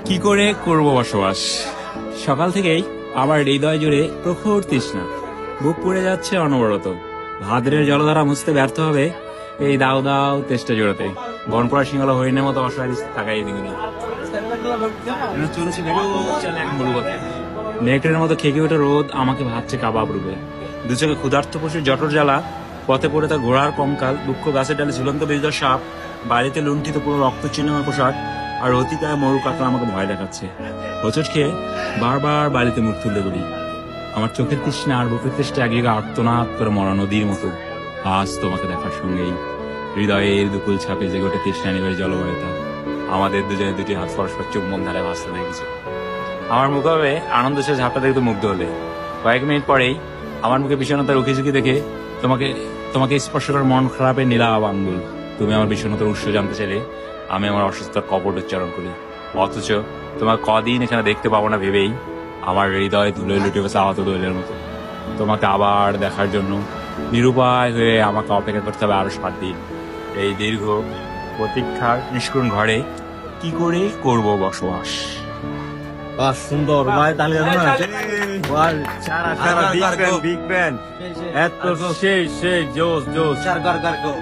কি করে করব বসবাস? সকাল থেকেই আমার হৃদয় জুড়ে প্রখর তৃষ্ণা, বুক পুড়ে যাচ্ছে অনবরত। ভাদ্রের জলধারা মুছতে ব্যর্থ হবে এই দাও দাও তেষ্টা জোড়াতে। বনপড়া সিংহলা হরিণের মতো অসহায় তাকাই দিগুনি নেকড়ের মতো খেকে ওঠে রোদ আমাকে ভাবছে কাবাব রূপে। দু চোখে ক্ষুধার্ত পশুর জটর জ্বালা, পথে পড়ে তার ঘোড়ার কঙ্কাল, দুঃখ গাছের ডালে ঝুলন্ত বিজয় সাপ, বাড়িতে লুণ্ঠিত পুরো রক্ত চিহ্নময় পোশাক, আর অতিকায় মরু কাকড়া আমাকে ভয় দেখাচ্ছে। হোঁচট খেয়ে বারবার বাড়িতে মুখ তুলতে বলি। আমার চোখের তৃষ্ণা আর বুকের তৃষ্ণা এক জায়গায় আর্তনাদ করে মরা নদীর মতো। আজ তোমাকে দেখার সঙ্গেই হৃদয়ের দুকুল ছাপে যে গোটে তৃষ্ণা নিবেশ জলবায়ুতা। আমাদের দুজনে দুটি হাত পরস্পর চুম্বন ধারায় ভাসতে দেখেছে। আমার মুখে আনন্দ সে ঝাপটা দেখতে মুগ্ধ হলে। কয়েক মিনিট পরেই আমার মুখে বিষণ্ণতার উকিঝুঁকি দেখে তোমাকে তোমাকে স্পর্শ করে মন খারাপের নীলাভ আঙ্গুল। তুমি আমার বিষণ্ণতার উৎস জানতে চাইলে আমি আমার অসুস্থতার কপট উচ্চারণ করি। অথচ তোমার কদিন এখানে দেখতে পাবো না ভেবেই আমার হৃদয় ধুলোয় লুটে গেছে আহত দোলের মতো। তোমাকে আবার দেখার জন্য নিরুপায় হয়ে আমাকে অপেক্ষা করতে হবে আরো 7 দিন। এই দীর্ঘ প্রতীক্ষার নিষ্কুণ ঘরে কি করে করব বসবাস? বাহ, সুন্দর ভাই, তাহলে সারা বিগ ফ্যান এত সেই জোস জোস।